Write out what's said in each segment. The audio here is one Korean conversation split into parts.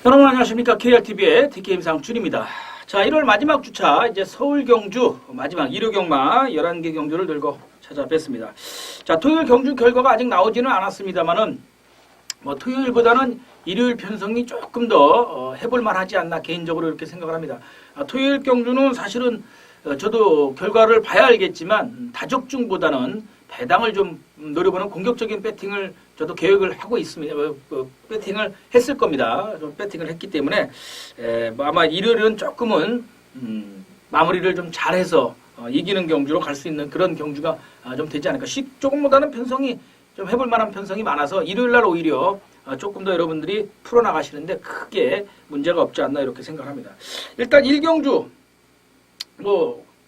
여러분 안녕하십니까. KRTV의 DK임상 준입니다. 자, 1월 마지막 주차 이제 서울 경주 마지막 일요 경마 11개 경주를 들고 찾아뵙습니다. 자, 토요일 경주 결과가 아직 나오지는 않았습니다만은 토요일보다는 일요일 편성이 조금 더 해볼만 하지 않나 개인적으로 이렇게 생각을 합니다. 토요일 경주는 사실은 저도 결과를 봐야 알겠지만 다적중보다는 배당을 좀 노려보는 공격적인 배팅을 저도 계획을 하고 있습니다. 배팅을 했을 겁니다. 좀 배팅을 했기 때문에 아마 일요일은 조금은 마무리를 좀 잘해서 이기는 경주로 갈 수 있는 그런 경주가 좀 되지 않을까. 조금보다는 편성이 좀 해볼 만한 편성이 많아서 일요일 날 오히려 조금 더 여러분들이 풀어나가시는데 크게 문제가 없지 않나 이렇게 생각합니다. 일단 1경주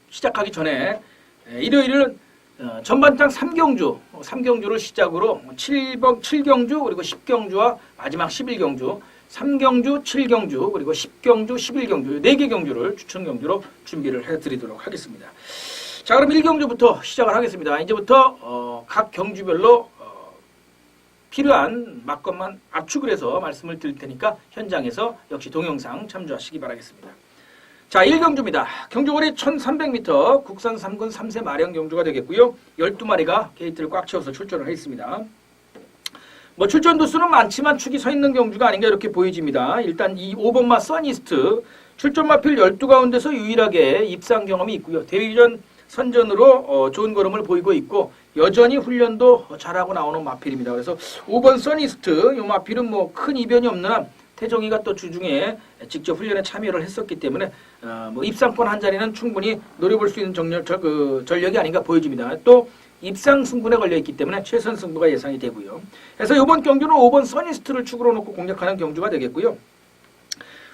시작하기 전에 일요일은 전반장 3경주를 시작으로 7경주 그리고 10경주와 마지막 11경주 3경주, 7경주 그리고 10경주, 11경주 4개 경주를 추천 경주로 준비를 해드리도록 하겠습니다. 자, 그럼 1경주부터 시작을 하겠습니다. 이제부터 각 경주별로 필요한 막것만 압축을 해서 말씀을 드릴 테니까 현장에서 역시 동영상 참조하시기 바라겠습니다. 자, 1경주입니다. 경주거리 1300m 국산 3군 3세 마령 경주가 되겠고요. 12마리가 게이트를 꽉 채워서 출전을 했습니다. 출전 도수는 많지만 축이 서 있는 경주가 아닌가 이렇게 보여집니다. 일단 이 5번마 써니스트 출전 마필 12가운데서 유일하게 입상 경험이 있고요. 데뷔전 선전으로 좋은 걸음을 보이고 있고 여전히 훈련도 잘하고 나오는 마필입니다. 그래서 5번 써니스트 이 마필은 큰 이변이 없는 한 태정이가 또 주중에 직접 훈련에 참여를 했었기 때문에 입상권 한 자리는 충분히 노려볼 수 있는 전력이 아닌가 보여집니다. 또 입상 승분에 걸려있기 때문에 최선 승부가 예상이 되고요. 그래서 이번 경주는 5번 써니스트를 축으로 놓고 공략하는 경주가 되겠고요.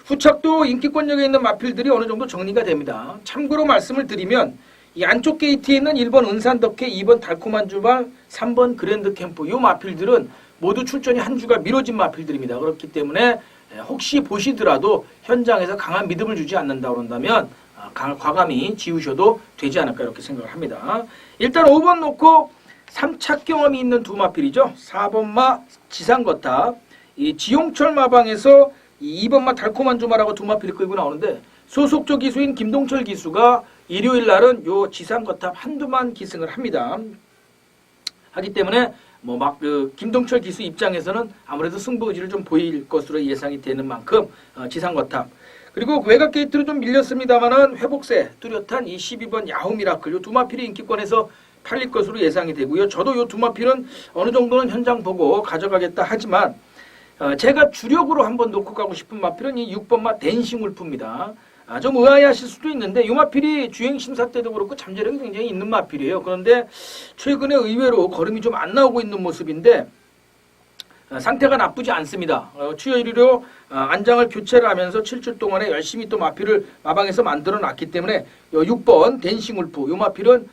후착도 인기권력에 있는 마필들이 어느 정도 정리가 됩니다. 참고로 말씀을 드리면 이 안쪽 게이트에 있는 1번 은산덕회, 2번 달콤한 주말, 3번 그랜드 캠프 이 마필들은 모두 출전이 한 주가 미뤄진 마필들입니다. 그렇기 때문에 혹시 보시더라도 현장에서 강한 믿음을 주지 않는다 그런다면 과감히 지우셔도 되지 않을까 이렇게 생각을 합니다. 일단 5번 놓고 3착 경험이 있는 두 마필이죠. 4번마 지상거탑, 이 지용철 마방에서 2번마 달콤한 주말하고 두 마필이 끌고 나오는데 소속조 기수인 김동철 기수가 일요일 날은 요 지상거탑 한두만 기승을 합니다. 하기 때문에 김동철 기수 입장에서는 아무래도 승부 의지를 좀 보일 것으로 예상이 되는 만큼 지상거탑 그리고 외곽 게이트로 좀 밀렸습니다만은 회복세 뚜렷한 이 12번 야후 미라클 요 두 마필이 인기권에서 팔릴 것으로 예상이 되고요. 저도 요 두 마필은 어느 정도는 현장 보고 가져가겠다 하지만 제가 주력으로 한번 놓고 가고 싶은 마필은 이 6번마 댄싱 울프입니다. 좀 의아해하실 수도 있는데 이 마필이 주행 심사 때도 그렇고 잠재력이 굉장히 있는 마필이에요. 그런데 최근에 의외로 걸음이 좀 안 나오고 있는 모습인데 상태가 나쁘지 않습니다. 추여 1위로 안장을 교체를 하면서 7주 동안에 열심히 또 마필을 마방에서 만들어 놨기 때문에 6번 댄싱 울프 이 마필은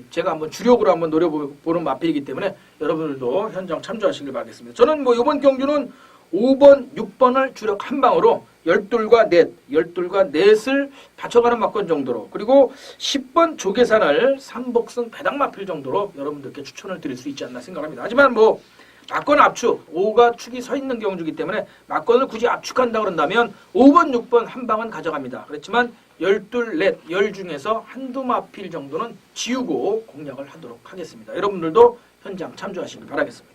제가 한번 주력으로 한번 노려보는 마필이기 때문에 여러분들도 현장 참조하시길 바라겠습니다. 저는 이번 경주는 5번, 6번을 주력 한 방으로 12과 넷을 받쳐가는 막권 정도로 그리고 10번 조계산을 3복승 배당 마필 정도로 여러분들께 추천을 드릴 수 있지 않나 생각합니다. 하지만 막권 압축, 5가 축이 서 있는 경주이기 때문에 막권을 굳이 압축한다 그런다면 5번, 6번 한 방은 가져갑니다. 그렇지만 12, 10 중에서 한두 마필 정도는 지우고 공략을 하도록 하겠습니다. 여러분들도 현장 참조하시길 바라겠습니다.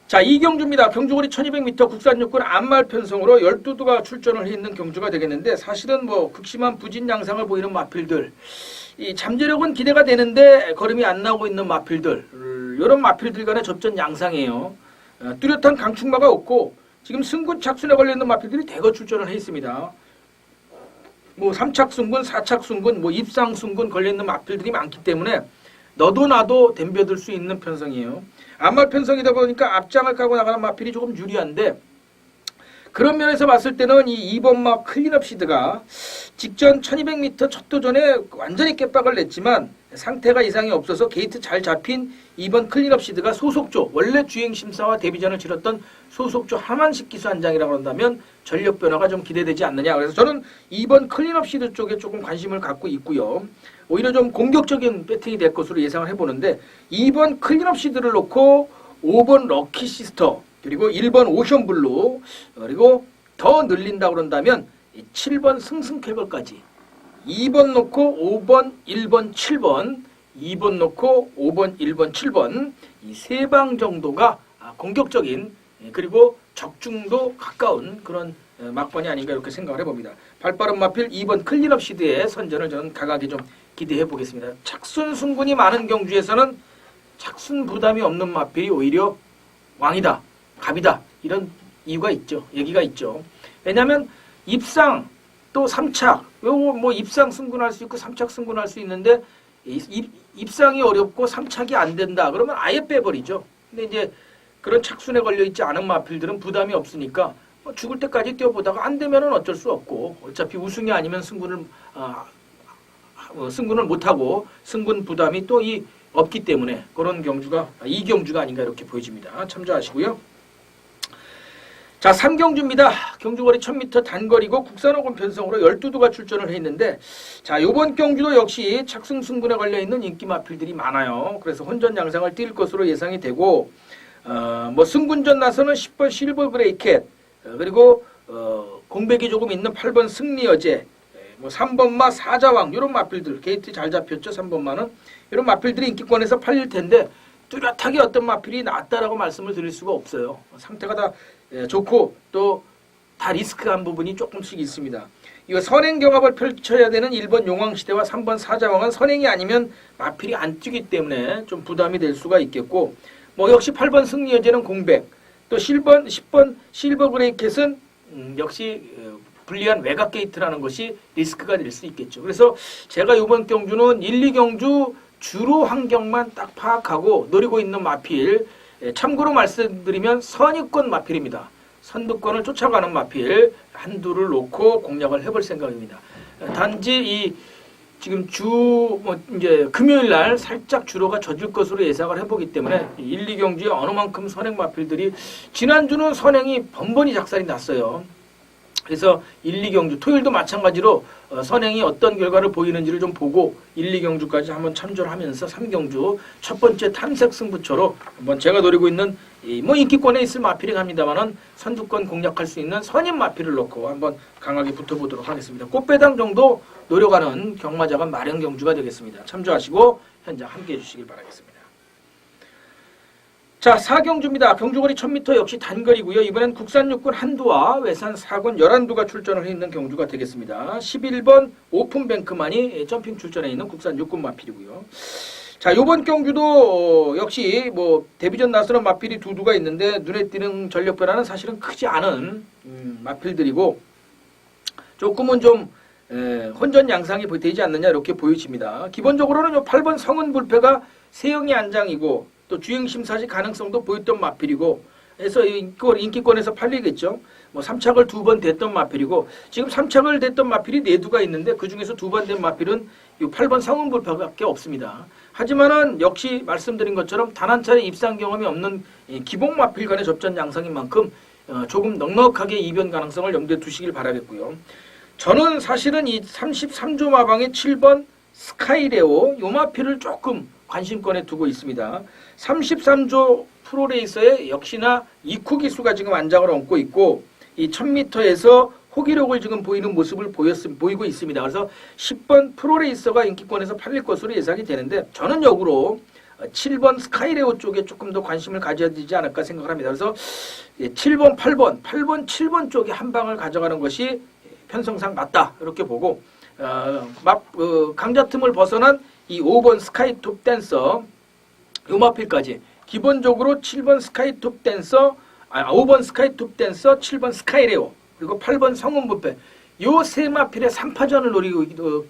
자, 이 경주입니다. 경주거리 1200m 국산 육군 안말 편성으로 12두가 출전을 해 있는 경주가 되겠는데 사실은 극심한 부진 양상을 보이는 마필들 이 잠재력은 기대가 되는데 걸음이 안 나오고 있는 마필들 이런 마필들 간의 접전 양상이에요. 뚜렷한 강축마가 없고 지금 승군 착순에 걸려있는 마필들이 대거 출전을 해 있습니다. 3착 승군, 4착 승군, 입상 승군 걸려있는 마필들이 많기 때문에 너도 나도 덤벼들 수 있는 편성이에요. 안말 편성이다 보니까 앞장을 까고 나가는 마필이 조금 유리한데 그런 면에서 봤을 때는 이 2번마 클린업 시드가 직전 1200m 첫 도전에 완전히 깨박을 냈지만 상태가 이상이 없어서 게이트 잘 잡힌 2번 클린업 시드가 소속조 원래 주행심사와 데뷔전을 치렀던 소속조 하만식 기수 한 장이라고 한다면 전력 변화가 좀 기대되지 않느냐. 그래서 저는 2번 클린업 시드 쪽에 조금 관심을 갖고 있고요. 오히려 좀 공격적인 배팅이 될 것으로 예상을 해보는데 2번 클린업 시드를 놓고 5번 럭키 시스터 그리고 1번 오션블루, 그리고 더 늘린다고 그런다면 7번 승승쾌벌까지 2번 놓고 5번, 1번, 7번 2번 놓고 5번, 1번, 7번 이 세 방 정도가 공격적인 그리고 적중도 가까운 그런 막번이 아닌가 이렇게 생각을 해봅니다. 발빠른 마필 2번 클린업 시드의 선전을 저는 강하게 좀 기대해 보겠습니다. 착순 승군이 많은 경주에서는 착순 부담이 없는 마필이 오히려 왕이다, 갑이다 이런 이유가 있죠. 얘기가 있죠. 왜냐하면 입상 또 3착 요거 뭐 입상 승군할 수 있고 3착 승군할 수 있는데 입상이 어렵고 3착이 안 된다 그러면 아예 빼버리죠. 근데 이제 그런 착순에 걸려 있지 않은 마필들은 부담이 없으니까 죽을 때까지 뛰어보다가 안 되면은 어쩔 수 없고 어차피 우승이 아니면 승군을 못하고 승군 부담이 또 없기 때문에 그런 경주가 이 경주가 아닌가 이렇게 보여집니다. 참조하시고요. 자, 3경주입니다. 경주거리 1000m 단거리고 국산호군 편성으로 12두가 출전을 했는데 자, 요번 경주도 역시 착승승군에 걸려있는 인기 마필들이 많아요. 그래서 혼전 양상을 뛸 것으로 예상이 되고 뭐 승군전 나서는 10번 실버 브레이켓 그리고 공백이 조금 있는 8번 승리여제 뭐 3번마 사자왕 이런 마필들 게이트 잘 잡혔죠. 3번마는 이런 마필들이 인기권에서 팔릴 텐데 뚜렷하게 어떤 마필이 낫다라고 말씀을 드릴 수가 없어요. 상태가 다 좋고 또 다 리스크한 부분이 조금씩 있습니다. 이거 선행 경합을 펼쳐야 되는 1번 용왕시대와 3번 사자왕은 선행이 아니면 마필이 안 뛰기 때문에 좀 부담이 될 수가 있겠고 뭐 역시 8번 승리여제는 공백 또 10번 실버 브레이켓은 역시 불리한 외곽 게이트라는 것이 리스크가 될 수 있겠죠. 그래서 제가 이번 경주는 1, 2경주 주로 환경만 딱 파악하고 노리고 있는 마필 참고로 말씀드리면 선입권 마필입니다. 선두권을 쫓아가는 마필 한두를 놓고 공략을 해볼 생각입니다. 단지 지금 이제 금요일 날 살짝 주로가 젖을 것으로 예상을 해보기 때문에 1, 2경주에 어느 만큼 선행 마필들이 지난주는 선행이 번번이 작살이 났어요. 그래서 1, 2경주 토요일도 마찬가지로 선행이 어떤 결과를 보이는지를 좀 보고 1, 2경주까지 한번 참조를 하면서 3경주 첫 번째 탐색 승부처로 한번 제가 노리고 있는 뭐 인기권에 있을 마필이긴 합니다만은 선두권 공략할 수 있는 선임 마필을 놓고 한번 강하게 붙어보도록 하겠습니다. 꽃배당 정도 노려가는 경마자가 마련 경주가 되겠습니다. 참조하시고 현장 함께해 주시길 바라겠습니다. 자, 4경주입니다. 경주거리 1000m 역시 단거리고요. 이번엔 국산 육군 한두와 외산 4군 11두가 출전을 해 있는 경주가 되겠습니다. 11번 오픈뱅크만이 점핑 출전해 있는 국산 육군 마필이고요. 자, 이번 경주도 역시 뭐 데뷔전 나서는 마필이 2두가 있는데 눈에 띄는 전력 변화는 사실은 크지 않은 마필들이고 조금은 좀 혼전 양상이 되지 않느냐 이렇게 보여집니다. 기본적으로는 요 8번 성은불패가 세영이 안장이고 또 주행심사시 가능성도 보였던 마필이고 해서 인기권에서 팔리겠죠. 뭐 3착을 2번 됐던 마필이고 지금 3착을 됐던 마필이 4두가 있는데 그중에서 2번 된 마필은 이 8번 성은불패밖에 없습니다. 하지만은 역시 말씀드린 것처럼 단 한 차례 입상 경험이 없는 기복 마필 간의 접전 양상인 만큼 조금 넉넉하게 이변 가능성을 염두에 두시길 바라겠고요. 저는 사실은 이 33조 마방의 7번 스카이레오 요 마필을 조금 관심권에 두고 있습니다. 33조 프로레이서에 역시나 이쿠 기수가 지금 안장을 얹고 있고 이 1000m에서 호기력을 지금 보이는 모습을 보이고 있습니다. 그래서 10번 프로레이서가 인기권에서 팔릴 것으로 예상이 되는데 저는 역으로 7번 스카이레오 쪽에 조금 더 관심을 가져야 되지 않을까 생각을 합니다. 그래서 7번, 8번, 7번 쪽에 한 방을 가져가는 것이 편성상 맞다 이렇게 보고 강자 틈을 벗어난 이 5번 스카이톱 댄서 요 마필까지 기본적으로 7번 스카이톱 댄서 5번 스카이톱 댄서 7번 스카이레오 그리고 8번 성운부패 요 세 마필의 3파전을 노리고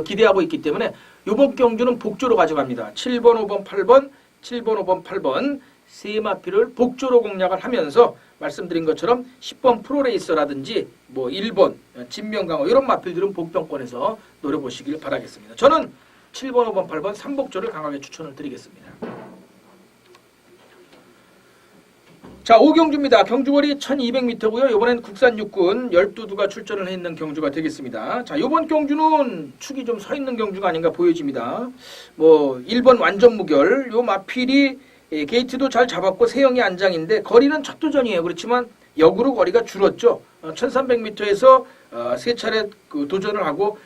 기대하고 있기 때문에 요번 경주는 복조로 가져갑니다. 7번 5번 8번 7번 5번 8번 세 마필을 복조로 공략을 하면서 말씀드린 것처럼 10번 프로레이서라든지 뭐 1번 진명강호 이런 마필들은 복병권에서 노려보시길 바라겠습니다. 저는 7번, 5번, 8번 3복조를 강하게 추천을 드리겠습니다. 자, 5경주입니다. 경주거리 1200m고요. 이번엔 국산 육군 12두가 출전을 해 있는 경주가 되겠습니다. 자, 이번 경주는 축이 좀 서 있는 경주가 아닌가 보여집니다. 뭐 1번 완전 무결 요 마필이 게이트도 잘 잡았고 세영이 안장인데 거리는 첫 도전이에요. 그렇지만 역으로 거리가 줄었죠. 1300m에서 세 차례 그 도전을 하고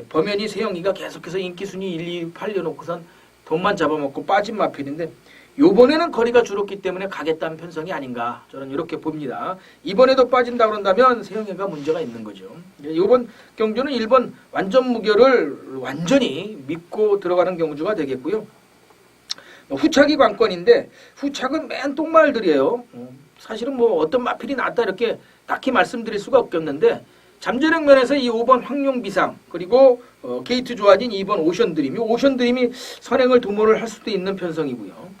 범현이 세영이가 계속해서 인기순위 1, 2 팔려놓고선 돈만 잡아먹고 빠진 마필인데 요번에는 거리가 줄었기 때문에 가겠다는 편성이 아닌가 저는 이렇게 봅니다. 이번에도 빠진다 그런다면 세영이가 문제가 있는 거죠. 이번 경주는 1번 완전 무결을 완전히 믿고 들어가는 경주가 되겠고요. 후착이 관건인데 후착은 맨 똥말들이에요. 사실은 뭐 어떤 마필이 낫다 이렇게 딱히 말씀드릴 수가 없겠는데 잠재력 면에서 이 5번 황룡비상 그리고 게이트 좋아진 2번 오션드림. 이 오션드림이 선행을 도모를 할 수도 있는 편성이고요.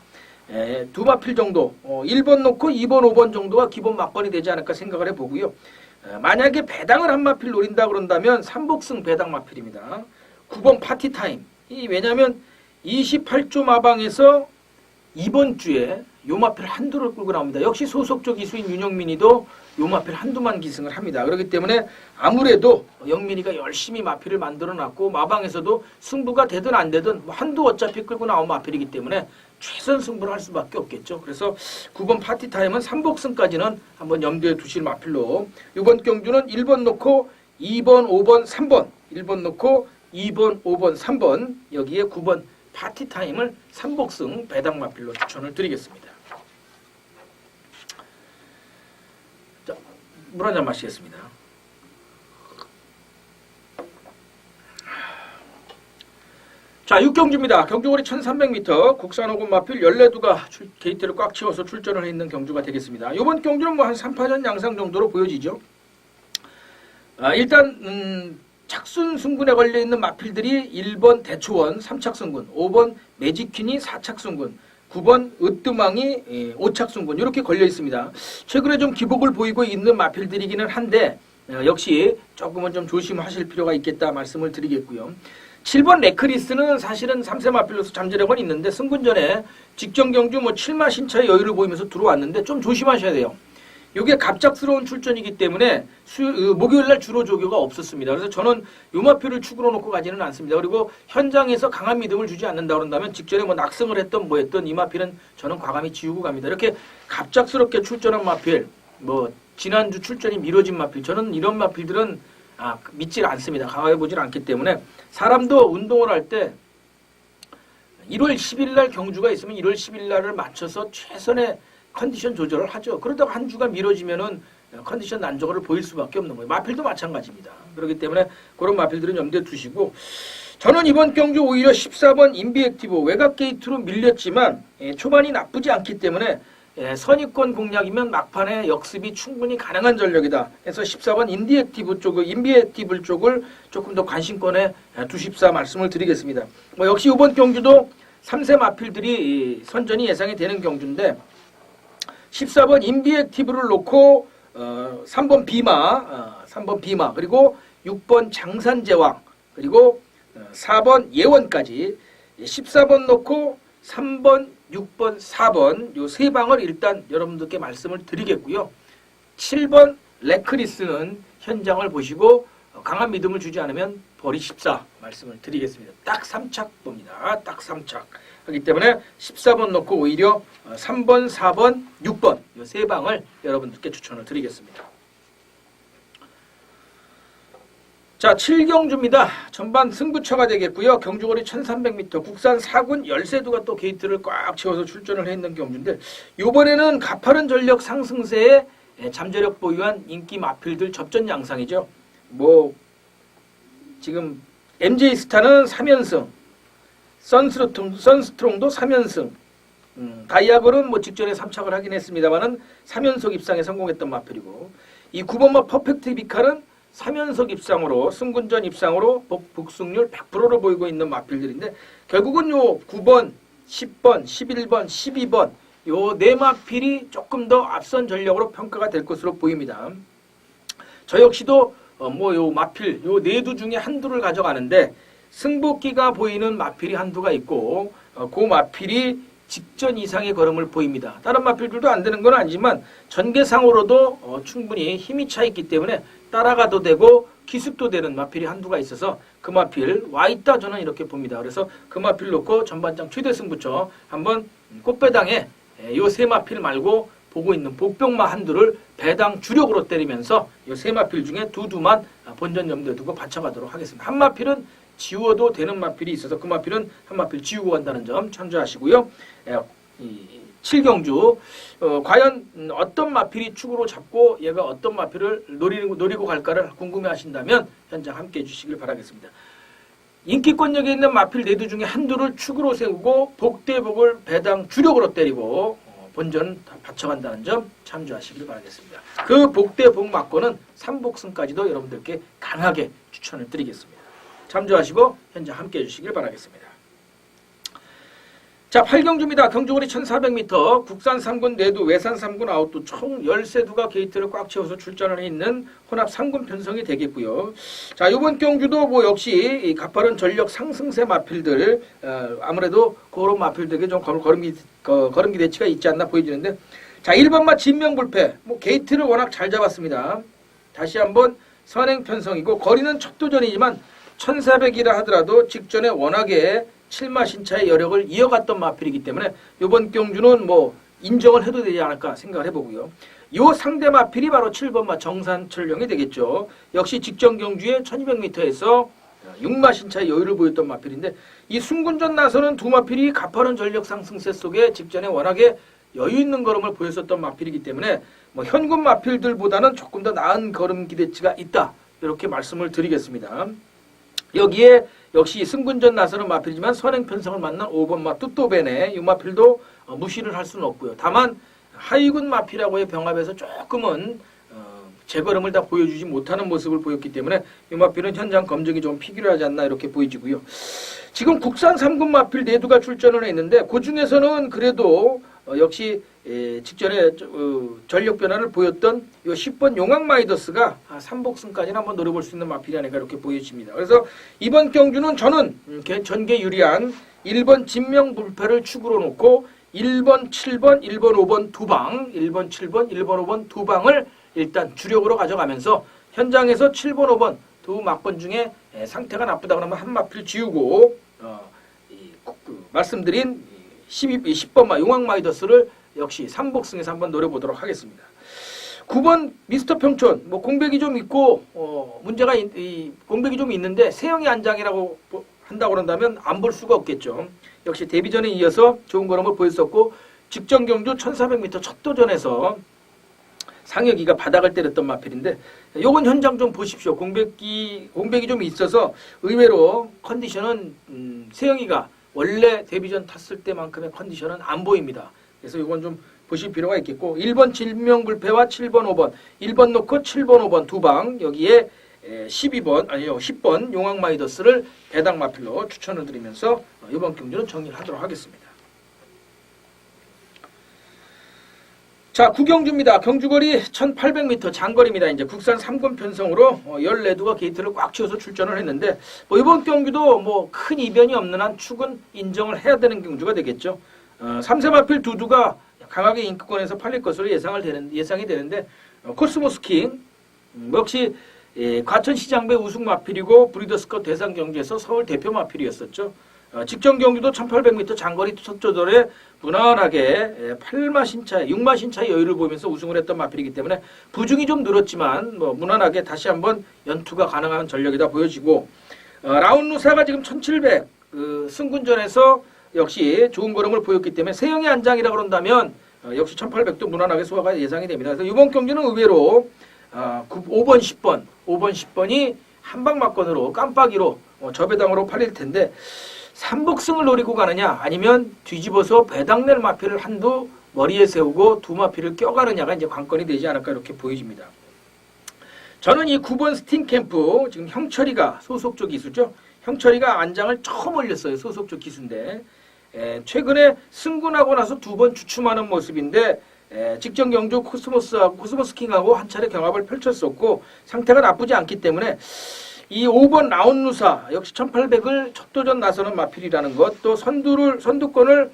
두 마필 정도 1번 놓고 2번 5번 정도가 기본 막건이 되지 않을까 생각을 해보고요. 만약에 배당을 한 마필 노린다 그런다면 삼복승 배당 마필입니다. 9번 파티타임. 왜냐하면 28조 마방에서 이번 주에 요 마필 한두를 끌고 나옵니다. 역시 소속조 기수인 윤영민이도 요 마필 한두만 기승을 합니다. 그렇기 때문에 아무래도 영민이가 열심히 마필을 만들어놨고 마방에서도 승부가 되든 안 되든 뭐 한두 어차피 끌고 나온 마필이기 때문에 최선 승부를 할 수밖에 없겠죠. 그래서 9번 파티타임은 삼복승까지는 한번 염두에 두실 마필로 이번 경주는 1번 놓고 2번, 5번, 3번 1번 놓고 2번, 5번, 3번 여기에 9번 파티타임을 삼복승 배당 마필로 추천을 드리겠습니다. 자, 물 한 잔 마시겠습니다. 자, 6경주입니다. 경주거리 1300m 국산 5군 마필 14두가 게이트를 꽉 채워서 출전을 해 있는 경주가 되겠습니다. 이번 경주는 뭐 한 3파전 양상 정도로 보여지죠. 일단 착순 승군에 걸려있는 마필들이 1번 대초원 3착 승군, 5번 매직퀸이 4착 승군, 9번 으뜸왕이 5착 승군 이렇게 걸려있습니다. 최근에 좀 기복을 보이고 있는 마필들이기는 한데 역시 조금은 좀 조심하실 필요가 있겠다 말씀을 드리겠고요. 7번 레크리스는 사실은 3세 마필로서 잠재력은 있는데 승군 전에 직전 경주 뭐 7마 신차의 여유를 보이면서 들어왔는데 좀 조심하셔야 돼요. 이게 갑작스러운 출전이기 때문에 목요일날 주로 조교가 없었습니다. 그래서 저는 요 마필을 축으로 놓고 가지는 않습니다. 그리고 현장에서 강한 믿음을 주지 않는다 그런다면 직전에 뭐 낙승을 했던 뭐 했던 이 마필은 저는 과감히 지우고 갑니다. 이렇게 갑작스럽게 출전한 마필, 뭐 지난주 출전이 미뤄진 마필, 저는 이런 마필들은 믿질 않습니다. 강하게 보질 않기 때문에 사람도 운동을 할 때 1월 10일 날 경주가 있으면 1월 10일 날을 맞춰서 최선의 컨디션 조절을 하죠. 그러다가 한 주가 미뤄지면은 컨디션 난조를 보일 수밖에 없는 거예요. 마필도 마찬가지입니다. 그렇기 때문에 그런 마필들은 염두에 두시고 저는 이번 경주 오히려 14번 인비액티브 외곽 게이트로 밀렸지만 초반이 나쁘지 않기 때문에 선입권 공략이면 막판에 역습이 충분히 가능한 전력이다. 해서 14번 인비액티브 쪽을 조금 더 관심권에 두십사 말씀을 드리겠습니다. 뭐 역시 이번 경주도 3세 마필들이 선전이 예상이 되는 경주인데 14번 인비액티브를 놓고 3번 비마 그리고 6번 장산제왕 그리고 4번 예원까지 14번 놓고 3번 6번 4번 요 세 방을 일단 여러분들께 말씀을 드리겠고요. 7번 레크리스는 현장을 보시고 강한 믿음을 주지 않으면 버리십사 말씀을 드리겠습니다. 딱 3착 봅니다. 딱 3착 하기 때문에 14번 놓고 오히려 3번, 4번, 6번 이 세 방을 여러분들께 추천을 드리겠습니다. 자, 7경주입니다. 전반 승부처가 되겠고요. 경주거리 1300m 국산 4군 13두가 또 게이트를 꽉 채워서 출전을 했는 경주인데 이번에는 가파른 전력 상승세에 잠재력 보유한 인기 마필들 접전 양상이죠. 뭐 지금 MJ스타는 3연승, 선스트롱도 3연승, 다이아골은 뭐 직전에 3착을 하긴 했습니다만은 3연속 입상에 성공했던 마필이고 이 9번마 퍼펙트 비칼은 3연속 입상으로 승군전 입상으로 복승률 100%를 보이고 있는 마필들인데 결국은 요 9번, 10번, 11번, 12번 요 네 마필이 조금 더 앞선 전력으로 평가가 될 것으로 보입니다. 저 역시도 뭐 요 마필 요 네 두 중에 한두를 가져가는데 승복기가 보이는 마필이 한두가 있고 그 마필이 직전 이상의 걸음을 보입니다. 다른 마필들도 안 되는 건 아니지만 전개상으로도 충분히 힘이 차 있기 때문에 따라가도 되고 기습도 되는 마필이 한두가 있어서 그 마필 와있다 저는 이렇게 봅니다. 그래서 그 마필 놓고 전반장 최대 승부처 한번 꽃배당에 요 세 마필 말고 보고 있는 복병마 한두를 배당 주력으로 때리면서 요 세 마필 중에 두만 본전 염두에 두고 받쳐가도록 하겠습니다. 한 마필은 지워도 되는 마필이 있어서 그 마필은 한 마필 지우고 간다는 점 참조하시고요. 7경주 과연 어떤 마필이 축으로 잡고 얘가 어떤 마필을 노리고 갈까를 궁금해하신다면 현장 함께해 주시길 바라겠습니다. 인기권역에 있는 마필 4두 중에 한두를 축으로 세우고 복대복을 배당 주력으로 때리고 본전 받쳐간다는 점 참조하시길 바라겠습니다. 그 복대복 맞고는 3복승까지도 여러분들께 강하게 추천을 드리겠습니다. 참조하시고 현장 함께해 주시길 바라겠습니다. 자, 8경주입니다. 경주거리 1400m, 국산 3군 내두, 외산 3군 아웃도 총 13두가 게이트를 꽉 채워서 출전을 해 있는 혼합 3군 편성이 되겠고요. 자, 이번 경주도 뭐 역시 가파른 전력 상승세 마필들, 아무래도 그런 마필들에게 좀 걸음기 대치가 있지 않나 보여지는데, 자, 1번마 진명불패, 뭐 게이트를 워낙 잘 잡았습니다. 다시 한번 선행 편성이고, 거리는 첫 도전이지만 1400이라 하더라도 직전에 워낙에 7마 신차의 여력을 이어갔던 마필이기 때문에 이번 경주는 뭐 인정을 해도 되지 않을까 생각을 해보고요. 요 상대 마필이 바로 7번마 정산철령이 되겠죠. 역시 직전 경주에 1200m에서 6마 신차의 여유를 보였던 마필인데 이 순군전 나서는 두 마필이 가파른 전력 상승세 속에 직전에 워낙에 여유 있는 걸음을 보였었던 마필이기 때문에 뭐 현군 마필들보다는 조금 더 나은 걸음 기대치가 있다. 이렇게 말씀을 드리겠습니다. 여기에 역시 승군전 나서는 마필이지만 선행 편성을 만난 5번마 뚜또베네 이 마필도 무시를 할 수는 없고요. 다만 하위군 마필하고의 병합에서 조금은 제걸음을 다 보여주지 못하는 모습을 보였기 때문에 이 마필은 현장 검증이 좀 필요하지 않나 이렇게 보여지고요. 지금 국산 3군 마필 4두가 출전을 했는데 그 중에서는 그래도 역시 직전에 전력 변화를 보였던 이 10번 용왕마이더스가 3복승까지는 한번 노려볼 수 있는 마필이 아닌가 이렇게 보여집니다. 그래서 이번 경주는 저는 전개 유리한 1번 진명불패를 축으로 놓고 1번, 7번, 1번, 5번 두 방, 1번, 7번, 1번, 5번 두 방을 일단 주력으로 가져가면서 현장에서 7번, 5번 두 막번 중에 상태가 나쁘다 그러면 한 마필 지우고 말씀드린 10번마 용왕마이더스를 역시 3복승에서 한번 노려보도록 하겠습니다. 9번 미스터 평촌 뭐 공백이 좀 있고 문제가 공백이 좀 있는데 세영이 안장이라고 한다고 그런다면 안 볼 수가 없겠죠. 역시 데뷔전에 이어서 좋은 걸음을 보였었고 직전 경주 1400m 첫 도전에서 상혁이가 바닥을 때렸던 마필인데 요건 현장 좀 보십시오. 공백이 좀 있어서 의외로 컨디션은 세영이가 원래 데뷔전 탔을 때만큼의 컨디션은 안 보입니다. 그래서 이건 좀 보실 필요가 있겠고 1번 진명불패와 7번 5번 1번 놓고 7번 5번 두 방 여기에 10번 용왕마이더스를 배당 마필로 추천을 드리면서 이번 경주는 정리를 하도록 하겠습니다. 자, 9경주입니다. 경주거리 1800m 장거리입니다. 이제 국산 3군 편성으로 14두가 게이트를 꽉 채워서 출전을 했는데 이번 경주도 뭐 큰 이변이 없는 한 축은 인정을 해야 되는 경주가 되겠죠. 3세 마필 두두가 강하게 인기권에서 팔릴 것으로 예상이 되는데 코스모스킹 역시 과천시장배 우승 마필이고 브리더스컵 대상 경기에서 서울 대표 마필이었었죠. 직전 경기도 1800m 장거리 첫조절에 무난하게 8마 신차, 6마 신차의 여유를 보이면서 우승을 했던 마필이기 때문에 부중이 좀 늘었지만 뭐 무난하게 다시 한번 연투가 가능한 전력이다 보여지고 라운루사가 지금 1700 승군전에서 역시 좋은 걸음을 보였기 때문에 세영의 안장이라 그런다면 역시 1800도 무난하게 소화가 예상이 됩니다. 그래서 이번 경기는 의외로 5번, 10번이 한방막건으로 깜빡이로 저배당으로 팔릴 텐데 3복승을 노리고 가느냐 아니면 뒤집어서 배당낼 마필을 한두 머리에 세우고 두 마필을 껴가느냐가 이제 관건이 되지 않을까 이렇게 보여집니다. 저는 이 9번 스팅캠프 지금 형철이가 소속조 기수죠. 형철이가 안장을 처음 올렸어요. 소속조 기수인데 최근에 승군하고 나서 2번 주춤하는 모습인데 직전 경주 코스모스킹하고 한 차례 경합을 펼쳤었고 상태가 나쁘지 않기 때문에 이 5번 라운루사 역시 1800을 첫 도전 나서는 마필이라는 것 또 선두권을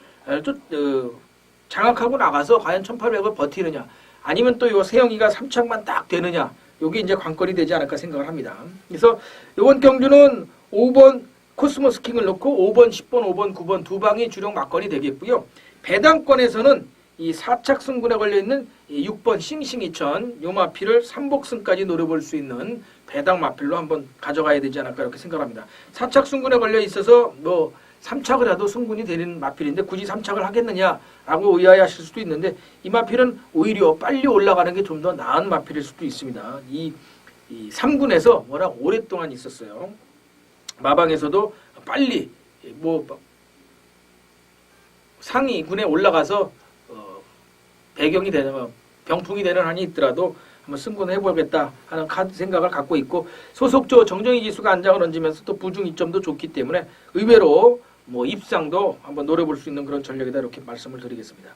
장악하고 나가서 과연 1800을 버티느냐 아니면 또 요 세영이가 3착만 딱 되느냐 요게 이제 관건이 되지 않을까 생각을 합니다. 그래서 이번 경주는 5번 코스모스킹을 넣고 5번, 10번, 5번, 9번 두 방이 주력 막건이 되겠고요. 배당권에서는 이 4착 승군에 걸려있는 6번 싱싱이천 요 마필을 3복승까지 노려볼 수 있는 배당 마필로 한번 가져가야 되지 않을까 이렇게 생각합니다. 4착 승군에 걸려 있어서 뭐 3착을 해도 승군이 되는 마필인데 굳이 3착을 하겠느냐라고 의아해하실 수도 있는데 이 마필은 오히려 빨리 올라가는 게 좀 더 나은 마필일 수도 있습니다. 이 3군에서 워낙 오랫동안 있었어요. 마방에서도 빨리 뭐 상위군에 올라가서 배경이 되는 병풍이 되는 한이 있더라도 한번 승군을 해보겠다 하는 생각을 갖고 있고 소속조 정정희 기수가 안장을 얹으면서 또 부중 이점도 좋기 때문에 의외로 뭐 입상도 한번 노려볼 수 있는 그런 전력이다 이렇게 말씀을 드리겠습니다.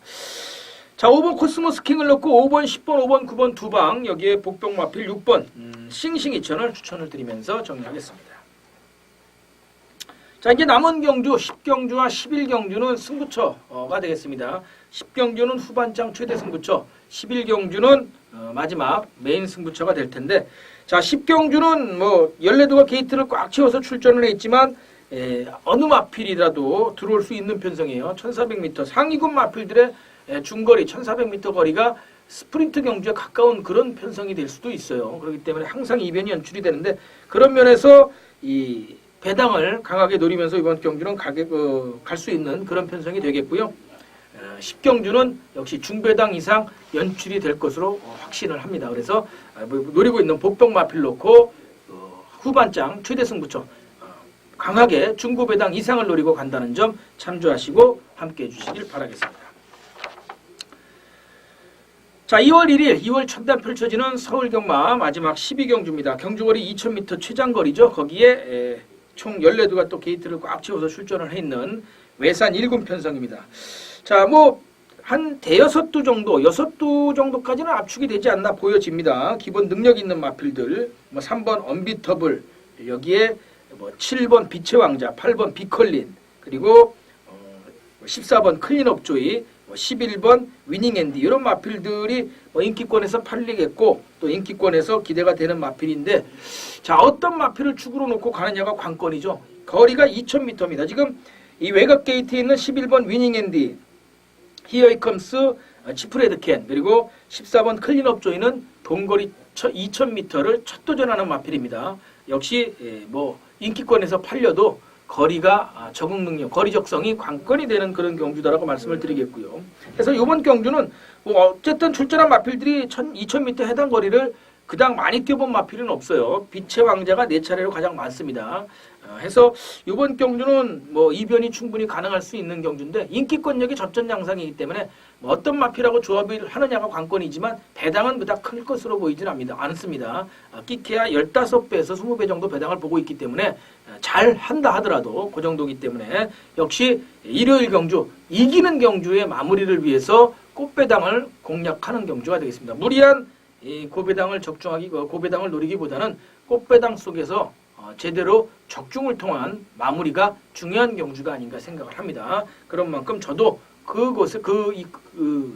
자 5번 코스모스 킹을 넣고 5번 10번 5번 9번 두 방 여기에 복병 마필 6번 싱싱이천을 추천을 드리면서 정리하겠습니다. 자 이제 남은 경주 10경주와 11경주는 승부처가 되겠습니다. 10경주는 후반장 최대 승부처, 11경주는 마지막 메인 승부처가 될 텐데 자 10경주는 뭐 14두가 게이트를 꽉 채워서 출전을 했지만 어느 마필이라도 들어올 수 있는 편성이에요. 1400m 상위군 마필들의 중거리 1400m 거리가 스프린트 경주에 가까운 그런 편성이 될 수도 있어요. 그렇기 때문에 항상 이변이 연출이 되는데 그런 면에서 이 배당을 강하게 노리면서 이번 경주는 갈 수 있는 그런 편성이 되겠고요. 10경주는 역시 중배당 이상 연출이 될 것으로 확신을 합니다. 그래서 노리고 있는 복병 마필 놓고 후반장 최대 승부처 강하게 중고배당 이상을 노리고 간다는 점 참조하시고 함께해 주시길 바라겠습니다. 자 2월 1일 2월 첫날 펼쳐지는 서울경마 마지막 12경주입니다. 경주거리 2000m 최장거리죠. 거기에 총 14두가 또 게이트를 꽉 채워서 출전을 해 있는 외산 1군 편성입니다. 자, 뭐 한 대여섯 두 정도, 6두 정도까지는 압축이 되지 않나 보여집니다. 기본 능력 있는 마필들, 뭐 3번 언비터블, 여기에 뭐 7번 빛의 왕자, 8번 비컬린, 그리고 14번 클린업 조이, 11번 위닝 앤디 이런 마필들이 인기권에서 팔리겠고 또 인기권에서 기대가 되는 마필인데 자 어떤 마필을 축으로 놓고 가느냐가 관건이죠. 거리가 2000m입니다. 지금 이 외곽 게이트에 있는 11번 위닝 앤디, 히어 이 컴스 치프레드 캔 그리고 14번 클린업 조이는 동거리 2000m를 첫 도전하는 마필입니다. 역시 뭐 인기권에서 팔려도 거리가 적응 능력, 거리 적성이 관건이 되는 그런 경주다라고 말씀을 드리겠고요. 그래서 이번 경주는 뭐 어쨌든 출전한 마필들이 2000m 해당 거리를 그닥 많이 뛰어본 마필은 없어요. 빛의 왕자가 4차례로 가장 많습니다. 해서 이번 경주는 뭐 이변이 충분히 가능할 수 있는 경주인데 인기권력이 접전양상이기 때문에 뭐 어떤 마필하고 조합을 하느냐가 관건이지만 배당은 그닥 클 것으로 보이진 않습니다. 끼케야 15배에서 20배 정도 배당을 보고 있기 때문에 잘 한다 하더라도 그 정도이기 때문에 역시 일요일 경주 이기는 경주의 마무리를 위해서 꽃배당을 공략하는 경주가 되겠습니다. 무리한 이 고배당을 고배당을 노리기보다는 꽃배당 속에서 제대로 적중을 통한 마무리가 중요한 경주가 아닌가 생각을 합니다. 그런 만큼 저도 그곳에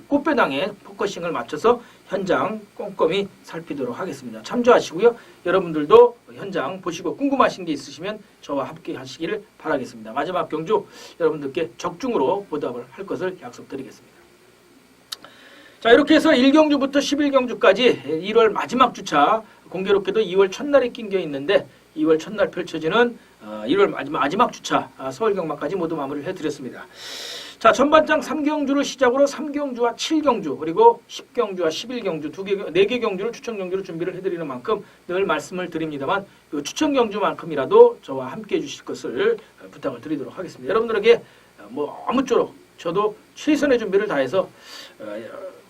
꽃배당에 포커싱을 맞춰서 현장 꼼꼼히 살피도록 하겠습니다. 참조하시고요. 여러분들도 현장 보시고 궁금하신 게 있으시면 저와 함께 하시기를 바라겠습니다. 마지막 경주 여러분들께 적중으로 보답을 할 것을 약속드리겠습니다. 자 이렇게 해서 1경주부터 11경주까지 1월 마지막 주차 공교롭게도 2월 첫날에 낑겨 있는데 2월 첫날 펼쳐지는 1월 마지막 주차 서울경마까지 모두 마무리를 해드렸습니다. 자 전반장 3경주를 시작으로 3경주와 7경주 그리고 10경주와 11경주 4개 경주를 추천 경주로 준비를 해드리는 만큼 늘 말씀을 드립니다만 이 추천 경주만큼이라도 저와 함께 해주실 것을 부탁을 드리도록 하겠습니다. 여러분들에게 뭐 아무쪼록 저도 최선의 준비를 다해서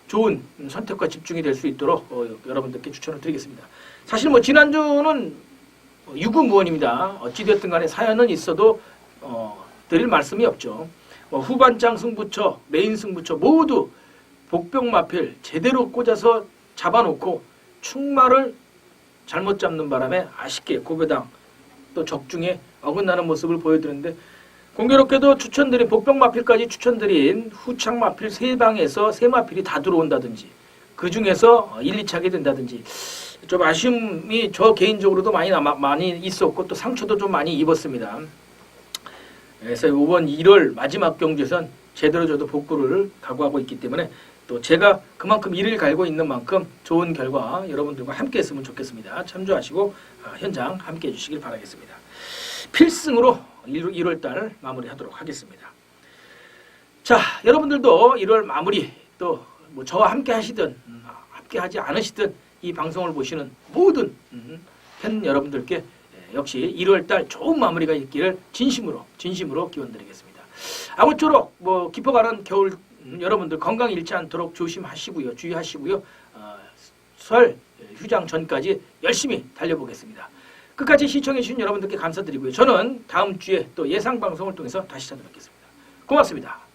좋은 선택과 집중이 될 수 있도록 여러분들께 추천을 드리겠습니다. 사실 뭐 지난주는 유구무원입니다. 어찌되었든 간에 사연은 있어도 드릴 말씀이 없죠. 후반장 승부처, 메인 승부처 모두 복병 마필 제대로 꽂아서 잡아놓고 충마를 잘못 잡는 바람에 아쉽게 고배당 또 적중에 어긋나는 모습을 보여드렸는데 공교롭게도 추천드린 복병 마필까지 추천드린 후창 마필 3방에서 3마필이 다 들어온다든지 그 중에서 1, 2차게 된다든지 좀 아쉬움이 저 개인적으로도 많이 있었고 또 상처도 좀 많이 입었습니다. 그래서 이번 1월 마지막 경주에선 제대로 저도 복구를 각오하고 있기 때문에 또 제가 그만큼 이를 갈고 있는 만큼 좋은 결과 여러분들과 함께 했으면 좋겠습니다. 참조하시고 현장 함께 해주시길 바라겠습니다. 필승으로 1월달 마무리하도록 하겠습니다. 자, 여러분들도 1월 마무리 또 뭐 저와 함께 하시든 함께 하지 않으시든 이 방송을 보시는 모든 팬 여러분들께 역시 1월달 좋은 마무리가 있기를 진심으로 기원드리겠습니다. 아무쪼록 뭐 깊어가는 겨울 여러분들 건강 잃지 않도록 조심하시고요. 주의하시고요. 설 휴장 전까지 열심히 달려보겠습니다. 끝까지 시청해주신 여러분들께 감사드리고요. 저는 다음 주에 또 예상 방송을 통해서 다시 찾아뵙겠습니다. 고맙습니다.